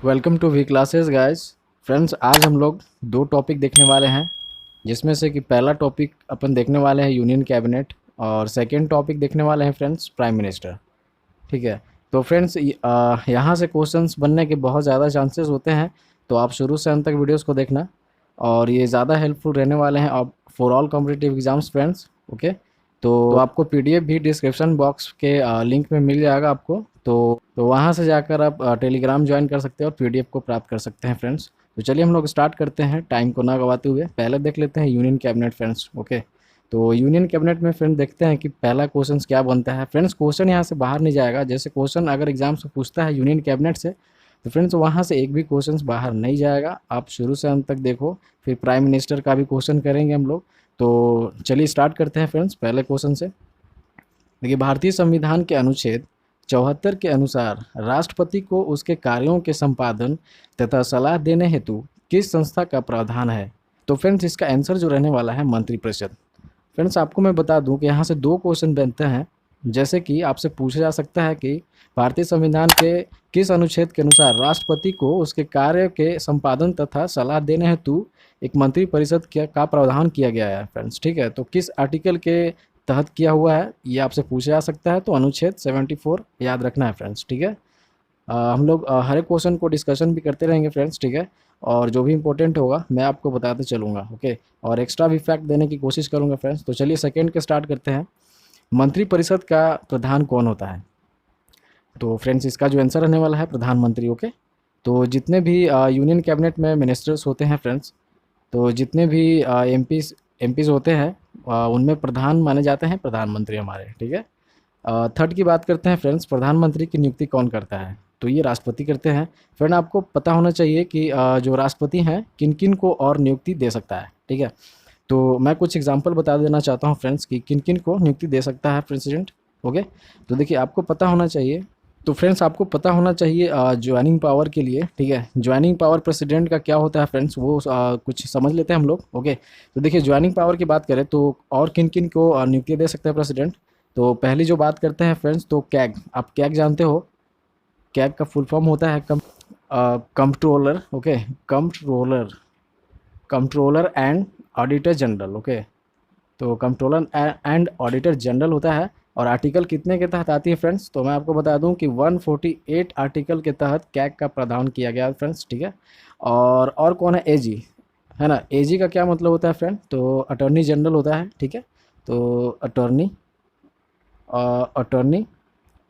Welcome to we classes guys. Friends, आज हम लोग दो टॉपिक देखने वाले हैं, जिसमें से कि पहला टॉपिक अपन देखने वाले हैं यूनियन कैबिनेट, और सेकंड टॉपिक देखने वाले हैं फ्रेंड्स प्राइम मिनिस्टर। ठीक है। तो फ्रेंड्स, यहाँ से क्वेश्चंस बनने के बहुत ज़्यादा चांसेस होते हैं, तो आप शुरू से अंत तक वीडियोस को देखना, और ये ज़्यादा हेल्पफुल रहने वाले हैं अब for all competitive exams friends. Okay. तो आपको पीडीएफ भी डिस्क्रिप्शन बॉक्स के लिंक में मिल जाएगा आपको, तो वहाँ से जाकर आप टेलीग्राम ज्वाइन कर सकते हैं और पीडीएफ को प्राप्त कर सकते हैं फ्रेंड्स। तो चलिए हम लोग स्टार्ट करते हैं टाइम को ना गवाते हुए। पहले देख लेते हैं यूनियन कैबिनेट फ्रेंड्स। ओके। तो यूनियन कैबिनेट में फ्रेंड देखते हैं कि पहला क्वेश्चन क्या बनता है। फ्रेंड्स, क्वेश्चन यहाँ से बाहर नहीं जाएगा। जैसे क्वेश्चन अगर एग्जाम से पूछता है यूनियन कैबिनेट से, तो फ्रेंड्स वहाँ से एक भी क्वेश्चन बाहर नहीं जाएगा। आप शुरू से अंत तक देखो, फिर प्राइम मिनिस्टर का भी क्वेश्चन करेंगे हम लोग। तो चलिए स्टार्ट करते हैं फ्रेंड्स पहले क्वेश्चन से। देखिए, भारतीय संविधान के अनुच्छेद 74 के अनुसार राष्ट्रपति को उसके कार्यों के संपादन तथा सलाह देने हेतु किस संस्था का प्रावधान है? तो फ्रेंड्स, इसका आंसर जो रहने वाला है मंत्रिपरिषद। फ्रेंड्स, आपको मैं बता दूं कि यहाँ से दो क्वेश्चन बनते हैं। जैसे कि आपसे पूछा जा सकता है कि भारतीय संविधान के किस अनुच्छेद के अनुसार राष्ट्रपति को उसके कार्य के संपादन तथा सलाह देने हेतु एक मंत्रिपरिषद का प्रावधान किया गया है फ्रेंड्स। ठीक है। तो किस आर्टिकल के तहत किया हुआ है, ये आपसे पूछा जा सकता है। तो अनुच्छेद 74 याद रखना है फ्रेंड्स। ठीक है। हम लोग हर एक क्वेश्चन को डिस्कशन भी करते रहेंगे फ्रेंड्स। ठीक है। और जो भी इंपॉर्टेंट होगा मैं आपको बताते चलूँगा। ओके। और एक्स्ट्रा भी फैक्ट देने की कोशिश करूँगा फ्रेंड्स। तो चलिए सेकंड के स्टार्ट करते हैं। मंत्रिपरिषद का प्रधान कौन होता है? तो फ्रेंड्स, इसका जो आंसर रहने वाला है प्रधानमंत्री। ओके। तो जितने भी यूनियन कैबिनेट में मिनिस्टर्स होते हैं फ्रेंड्स, तो जितने भी एमपीज़ होते हैं, उनमें प्रधान माने जाते हैं प्रधानमंत्री हमारे। ठीक है। थर्ड की बात करते हैं फ्रेंड्स, प्रधानमंत्री की नियुक्ति कौन करता है? तो ये राष्ट्रपति करते हैं। फ्रेंड, आपको पता होना चाहिए कि जो राष्ट्रपति हैं किन किन को और नियुक्ति दे सकता है। ठीक है। तो मैं कुछ एग्जांपल बता देना चाहता हूँ फ्रेंड्स कि किन किन को नियुक्ति दे सकता है प्रेसिडेंट। ओके। तो देखिए, आपको पता होना चाहिए। तो फ्रेंड्स, आपको पता होना चाहिए ज्वाइनिंग पावर के लिए। ठीक है। ज्वाइनिंग पावर प्रेसिडेंट का क्या होता है फ्रेंड्स, वो कुछ समझ लेते हैं हम लोग। ओके। तो देखिए, ज्वाइनिंग पावर की बात करें तो और किन किन को नियुक्ति दे सकता है प्रेसिडेंट। तो पहली जो बात करते हैं फ्रेंड्स, तो कैग। आप कैग जानते हो? कैग का फुल फॉर्म होता है controller. Okay. Controller controller and auditor general. Okay. तो कंट्रोलर एंड ऑडिटर जनरल होता है। और आर्टिकल कितने के तहत आती है फ्रेंड्स? तो मैं आपको बता दूं कि 148 आर्टिकल के तहत कैग का प्रावधान किया गया है फ्रेंड्स। ठीक है। और कौन है? एजी, है ना। एजी का क्या मतलब होता है फ्रेंड? तो अटॉर्नी जनरल होता है। ठीक है। तो attorney attorney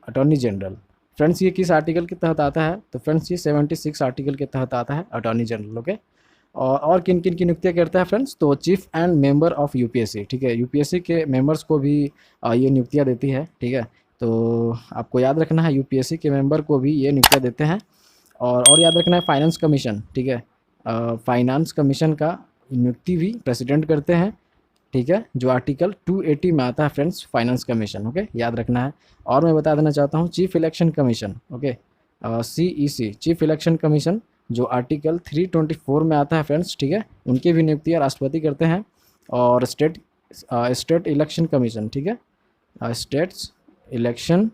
attorney general. Friends, ये किस आर्टिकल के तहत आता है? तो फ्रेंड्स, ये 76 आर्टिकल के तहत आता है अटॉर्नी जनरल। ओके। और किन किन की नियुक्तियाँ करता है फ्रेंड्स? तो cheap and member of UPSC. ठीक है। यूपीएससी के मेंबर्स को भी ये नियुक्तियाँ देती है। ठीक है। तो आपको याद रखना है, यूपीएससी के मेंबर को भी ये नियुक्तियाँ देते हैं। और याद रखना है फाइनेंस कमीशन। ठीक है। फाइनेंस कमीशन का नियुक्ति भी प्रेसिडेंट करते हैं। ठीक है। जो आर्टिकल 280 में आता है फ्रेंड्स, फाइनेंस कमीशन। ओके, याद रखना है। और मैं बता देना चाहता हूँ chief election commission. Okay. CEC, chief election commission, जो आर्टिकल 324 में आता है फ्रेंड्स। ठीक है। उनकी भी नियुक्तियाँ राष्ट्रपति करते हैं। और स्टेट इलेक्शन कमीशन। ठीक है। States election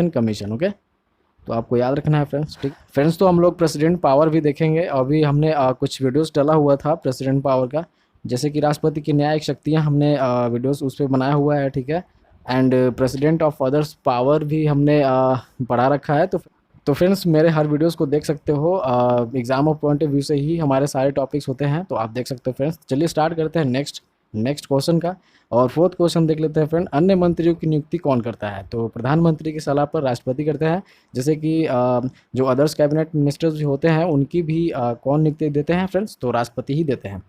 commission. ओके। तो आपको याद रखना है फ्रेंड्स। ठीक फ्रेंड्स, तो हम लोग प्रेसिडेंट पावर भी देखेंगे। अभी हमने कुछ वीडियोस डाला हुआ था प्रेसिडेंट पावर का, जैसे कि राष्ट्रपति की न्यायिक शक्तियाँ हमने वीडियोस उस पर बनाया हुआ है। ठीक है। And president of others power भी हमने पढ़ा रखा है। तो फ्रेंड्स, मेरे हर वीडियोस को देख सकते हो। Exam of point of view से ही हमारे सारे टॉपिक्स होते हैं, तो आप देख सकते हो फ्रेंड्स। चलिए स्टार्ट करते हैं नेक्स्ट क्वेश्चन का। और फोर्थ क्वेश्चन देख लेते हैं फ्रेंड, अन्य मंत्रियों की नियुक्ति कौन करता है? तो प्रधानमंत्री की सलाह पर राष्ट्रपति करते हैं। जैसे कि जो अदर्स कैबिनेट मिनिस्टर्स भी होते हैं, उनकी भी कौन नियुक्ति देते हैं फ्रेंड्स? तो राष्ट्रपति ही देते हैं।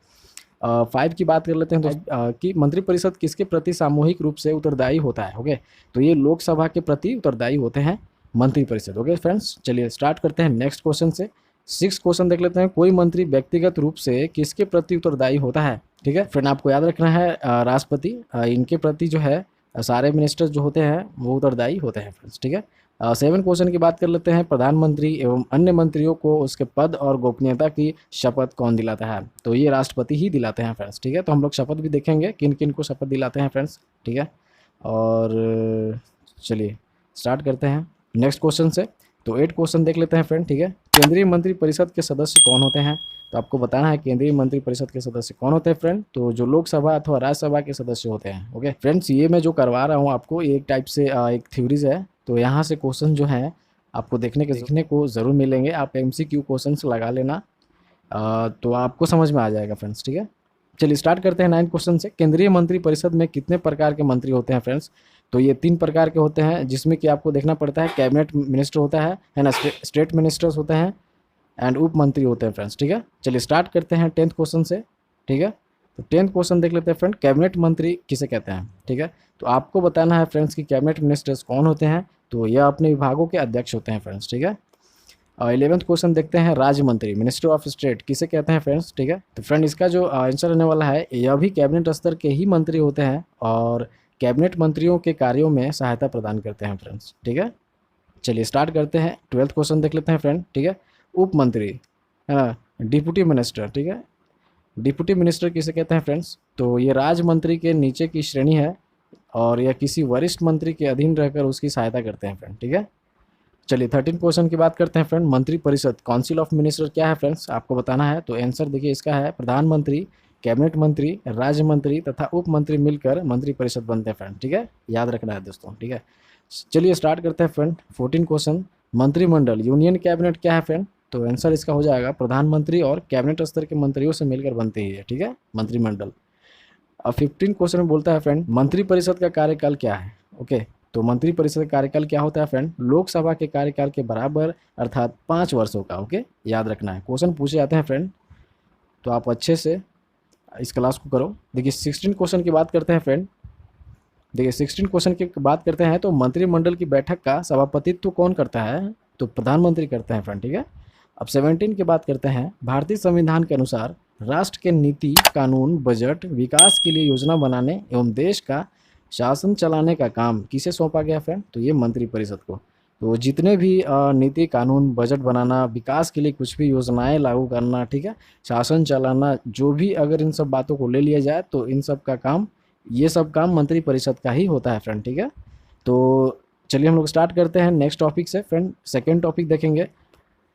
5 की बात कर लेते हैं तो कि मंत्रिपरिषद किसके प्रति सामूहिक रूप से उत्तरदायी होता है? ओके। तो ये लोकसभा के प्रति उत्तरदायी होते हैं मंत्रिपरिषद। ओके फ्रेंड्स, चलिए स्टार्ट करते हैं नेक्स्ट क्वेश्चन से। 6 क्वेश्चन देख लेते हैं, कोई मंत्री व्यक्तिगत रूप से किसके प्रति उत्तरदायी होता है? ठीक है फ्रेंड, आपको याद रखना है राष्ट्रपति, इनके प्रति जो है सारे मिनिस्टर्स जो होते हैं वो उत्तरदायी होते हैं फ्रेंड्स। ठीक है। 7 क्वेश्चन की बात कर लेते हैं, प्रधानमंत्री एवं अन्य मंत्रियों को उसके पद और गोपनीयता की शपथ कौन दिलाता है? तो ये राष्ट्रपति ही दिलाते हैं फ्रेंड्स। ठीक है। तो हम लोग शपथ भी देखेंगे किन किन को शपथ दिलाते हैं फ्रेंड्स। ठीक है। और चलिए स्टार्ट करते हैं नेक्स्ट क्वेश्चन से। तो 8 क्वेश्चन देख लेते हैं फ्रेंड, ठीक है। केंद्रीय मंत्री परिषद के सदस्य कौन होते हैं? तो आपको बताना है केंद्रीय मंत्री परिषद के सदस्य कौन होते हैं फ्रेंड। तो जो लोकसभा अथवा राज्यसभा के सदस्य होते हैं। ओके फ्रेंड्स, ये मैं जो करवा रहा हूँ आपको, ये एक टाइप से एक थ्योरीज है। तो यहाँ से क्वेश्चन जो है आपको देखने को ज़रूर मिलेंगे। आप MCQ क्वेश्चन लगा लेना, तो आपको समझ में आ जाएगा फ्रेंड्स, ठीक है। चलिए स्टार्ट करते हैं 9 क्वेश्चन से। केंद्रीय मंत्री परिषद में कितने प्रकार के मंत्री होते हैं फ्रेंड्स? तो ये 3 प्रकार के होते हैं, जिसमें कि आपको देखना पड़ता है कैबिनेट मिनिस्टर होता है ना, स्टेट मिनिस्टर्स होते हैं एंड उप मंत्री होते हैं फ्रेंड्स, ठीक है। चलिए स्टार्ट करते हैं 10th क्वेश्चन से, ठीक है। तो 10th क्वेश्चन देख लेते हैं फ्रेंड, कैबिनेट मंत्री किसे कहते हैं, ठीक है। तो आपको बताना है फ्रेंड्स कि कैबिनेट मिनिस्टर्स कौन होते हैं। तो यह अपने विभागों के अध्यक्ष होते हैं फ्रेंड्स, ठीक है। 11th क्वेश्चन देखते हैं, राज्य मंत्री मिनिस्टर ऑफ स्टेट किसे कहते हैं फ्रेंड्स, ठीक है। तो फ्रेंड इसका जो आंसर रहने वाला है, यह भी कैबिनेट स्तर के ही मंत्री होते हैं और कैबिनेट मंत्रियों के कार्यों में सहायता प्रदान करते हैं फ्रेंड्स, ठीक है। चलिए स्टार्ट करते हैं 12th क्वेश्चन देख लेते हैं फ्रेंड, ठीक है। उप मंत्री है ना, डिप्यूटी मिनिस्टर, ठीक है। डिप्यूटी मिनिस्टर किसे कहते हैं फ्रेंड्स? तो ये राज्य मंत्री के नीचे की श्रेणी है और यह किसी वरिष्ठ मंत्री के अधीन रहकर उसकी सहायता करते हैं फ्रेंड, ठीक है। चलिए 13 क्वेश्चन की बात करते हैं फ्रेंड, मंत्री परिषद काउंसिल ऑफ मिनिस्टर क्या है फ्रेंड्स, आपको बताना है। तो आंसर देखिए इसका है, प्रधानमंत्री, कैबिनेट मंत्री, राज्य मंत्री तथा उप मंत्री मिलकर मंत्री परिषद बनते हैं फ्रेंड, ठीक है। याद रखना है दोस्तों, ठीक है। चलिए स्टार्ट करते हैं फ्रेंड 14 क्वेश्चन, मंत्रिमंडल यूनियन कैबिनेट क्या है फ्रेंड? तो आंसर इसका हो जाएगा, प्रधानमंत्री और कैबिनेट स्तर के मंत्रियों से मिलकर बनती है, ठीक है, मंत्रिमंडल। अब 15 क्वेश्चन में बोलता है फ्रेंड, मंत्री परिषद का कार्यकाल क्या है? ओके, तो मंत्री परिषद का कार्यकाल क्या होता है फ्रेंड? लोकसभा के कार्यकाल के बराबर, अर्थात 5 वर्षों का। ओके, याद रखना है, क्वेश्चन पूछे जाते हैं फ्रेंड, तो आप अच्छे से इस क्लास को करो। देखिए 16 क्वेश्चन की बात करते हैं फ्रेंड, देखिए 16 क्वेश्चन की बात करते हैं, तो मंत्रिमंडल की बैठक का सभापतित्व कौन करता है? तो प्रधानमंत्री करते हैं फ्रेंड, ठीक है। अब 17 की बात करते हैं, भारतीय संविधान के अनुसार राष्ट्र के नीति, कानून, बजट, विकास के लिए योजना बनाने एवं देश का शासन चलाने का काम किसे सौंपा गया फ्रेंड? तो ये मंत्री परिषद को। तो जितने भी नीति, कानून, बजट बनाना, विकास के लिए कुछ भी योजनाएं लागू करना, ठीक है, शासन चलाना, जो भी अगर इन सब बातों को ले लिया जाए तो इन सब का काम, ये सब काम मंत्री परिषद का ही होता है फ्रेंड, ठीक है। तो चलिए हम लोग स्टार्ट करते हैं नेक्स्ट टॉपिक से फ्रेंड, सेकेंड टॉपिक देखेंगे।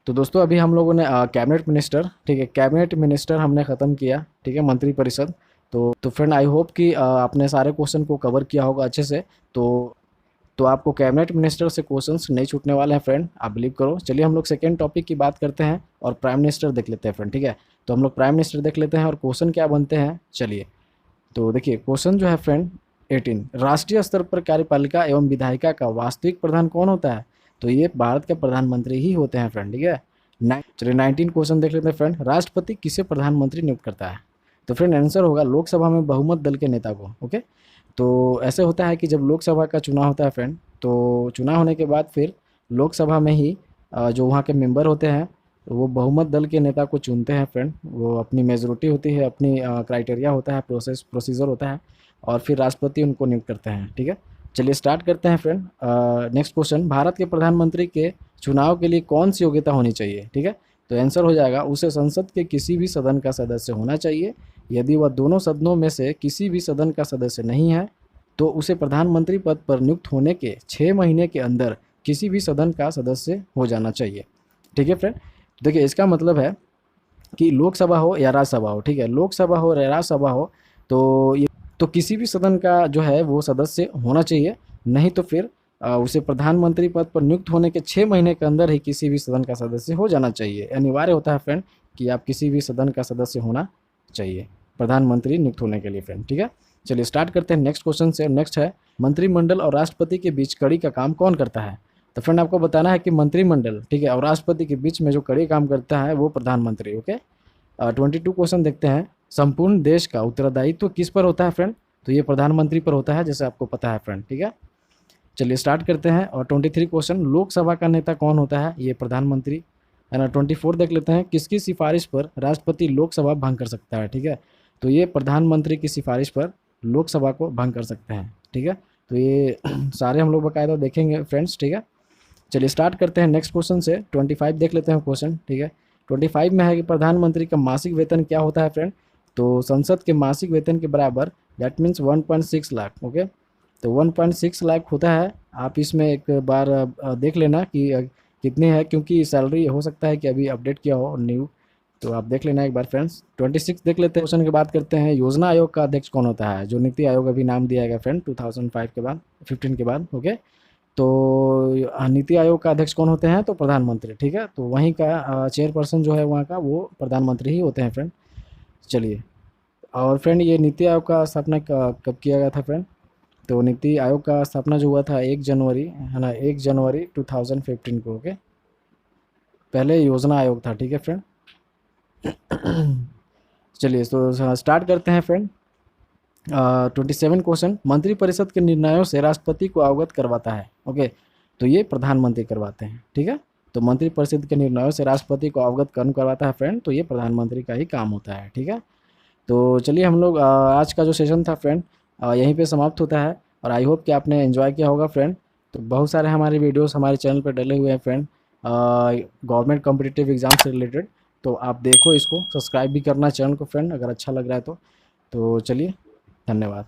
तो दोस्तों अभी हम लोगों ने कैबिनेट मिनिस्टर, ठीक है, कैबिनेट मिनिस्टर हमने ख़त्म किया, ठीक है, मंत्री परिषद। तो फ्रेंड आई होप कि आपने सारे क्वेश्चन को कवर किया होगा अच्छे से। तो आपको कैबिनेट मिनिस्टर से क्वेश्चंस नहीं छूटने वाले हैं फ्रेंड, आप बिलीव करो। चलिए हम लोग सेकेंड टॉपिक की बात करते हैं और प्राइम मिनिस्टर देख लेते हैं फ्रेंड, ठीक है। तो हम लोग प्राइम मिनिस्टर देख लेते हैं और क्वेश्चन क्या बनते हैं, चलिए। तो देखिए क्वेश्चन जो है फ्रेंड 18, राष्ट्रीय स्तर पर कार्यपालिका एवं विधायिका का वास्तविक प्रधान कौन होता है? तो ये भारत के प्रधानमंत्री ही होते हैं फ्रेंड, ठीक है। चलिए 19 क्वेश्चन देख लेते हैं फ्रेंड, राष्ट्रपति किसे प्रधानमंत्री नियुक्त करता है? तो फ्रेंड आंसर होगा लोकसभा में बहुमत दल के नेता को। ओके, तो ऐसे होता है कि जब लोकसभा का चुनाव होता है फ्रेंड, तो चुनाव होने के बाद फिर लोकसभा में ही जो वहाँ के मेंबर होते हैं वो बहुमत दल के नेता को चुनते हैं फ्रेंड। वो अपनी मेजोरिटी होती है, अपनी क्राइटेरिया होता है, प्रोसीजर होता है, और फिर राष्ट्रपति उनको नियुक्त करते हैं, ठीक है। चलिए स्टार्ट करते हैं फ्रेंड। नेक्स्ट क्वेश्चन, भारत के प्रधानमंत्री के चुनाव के लिए कौन सी योग्यता होनी चाहिए? ठीक है, तो आंसर हो जाएगा उसे संसद के किसी भी सदन का सदस्य होना चाहिए। यदि वह दोनों सदनों में से किसी भी सदन का सदस्य नहीं है तो उसे प्रधानमंत्री पद पर नियुक्त होने के 6 महीने के अंदर किसी भी सदन का सदस्य हो जाना चाहिए, ठीक है फ्रेंड। देखिए इसका मतलब है कि लोकसभा हो या राज्यसभा हो, ठीक है, लोकसभा हो या राज्यसभा हो, तो ये तो किसी भी सदन का जो है वो सदस्य होना चाहिए, नहीं तो फिर उसे प्रधानमंत्री पद पर नियुक्त होने के 6 महीने के अंदर ही किसी भी सदन का सदस्य हो जाना चाहिए। अनिवार्य होता है फ्रेंड कि आप किसी भी सदन का सदस्य होना चाहिए प्रधानमंत्री नियुक्त होने के लिए फ्रेंड, ठीक है। चलिए स्टार्ट करते हैं नेक्स्ट क्वेश्चन से। नेक्स्ट है, मंत्रिमंडल और राष्ट्रपति के बीच कड़ी का काम कौन करता है? तो फ्रेंड आपको बताना है कि मंत्रिमंडल, ठीक है, और राष्ट्रपति के बीच में जो कड़ी काम करता है वो प्रधानमंत्री। ओके, 22 क्वेश्चन देखते हैं, संपूर्ण देश का उत्तरदायित्व किस पर होता है फ्रेंड? तो ये प्रधानमंत्री पर होता है, जैसे आपको पता है फ्रेंड, ठीक है। चलिए स्टार्ट करते हैं। और 23 क्वेश्चन, लोकसभा का नेता कौन होता है? ये प्रधानमंत्री है ना। 24 देख लेते हैं, किसकी सिफारिश पर राष्ट्रपति लोकसभा भंग कर सकता है? ठीक है, तो ये प्रधानमंत्री की सिफारिश पर लोकसभा को भंग कर सकते हैं, ठीक है। तो ये सारे हम लोग बाकायदा देखेंगे फ्रेंड्स, ठीक है। चलिए स्टार्ट करते हैं नेक्स्ट क्वेश्चन से। 25 देख लेते हैं क्वेश्चन, ठीक है। 25 में है कि प्रधानमंत्री का मासिक वेतन क्या होता है फ्रेंड? तो संसद के मासिक वेतन के बराबर, दैट मीन्स 1.6 लाख। ओके, तो 1.6 लाख होता है। आप इसमें एक बार देख लेना कि कितनी है, क्योंकि सैलरी हो सकता है कि अभी अपडेट किया हो न्यू, तो आप देख लेना एक बार फ्रेंड्स। 26 देख लेते हैं। क्वेश्चन की बात करते हैं, योजना आयोग का अध्यक्ष कौन होता है? जो नीति आयोग अभी नाम दिया गया फ्रेंड 2005 के बाद, 15 के बाद, ओके। तो नीति आयोग का अध्यक्ष कौन होते हैं? तो प्रधानमंत्री, ठीक है। तो वहीं का चेयरपर्सन जो है वहाँ का, वो प्रधानमंत्री ही होते हैं फ्रेंड। चलिए, और फ्रेंड ये नीति आयोग का स्थापना कब किया गया था फ्रेंड? तो नीति आयोग का स्थापना जो हुआ था 1 जनवरी, है ना, 1 जनवरी 2015 को, ओके। पहले योजना आयोग था, ठीक है फ्रेंड। चलिए, तो स्टार्ट करते हैं फ्रेंड। 27 क्वेश्चन, मंत्रिपरिषद के निर्णयों से राष्ट्रपति को अवगत करवाता है, ओके। तो ये प्रधानमंत्री करवाते हैं, ठीक है। तो मंत्रिपरिषद के निर्णयों से राष्ट्रपति को अवगत कौन करवाता है फ्रेंड? तो ये प्रधानमंत्री का ही काम होता है, ठीक है। तो चलिए, हम लोग आज का जो सेशन था फ्रेंड यहीं पे समाप्त होता है, और आई होप कि आपने एंजॉय किया होगा फ्रेंड। तो बहुत सारे हमारे वीडियोस हमारे चैनल पर डले हुए हैं फ्रेंड, गवर्नमेंट कॉम्पिटिटिव एग्जाम से रिलेटेड। तो आप देखो इसको, सब्सक्राइब भी करना चैनल को फ्रेंड, अगर अच्छा लग रहा है तो चलिए, धन्यवाद।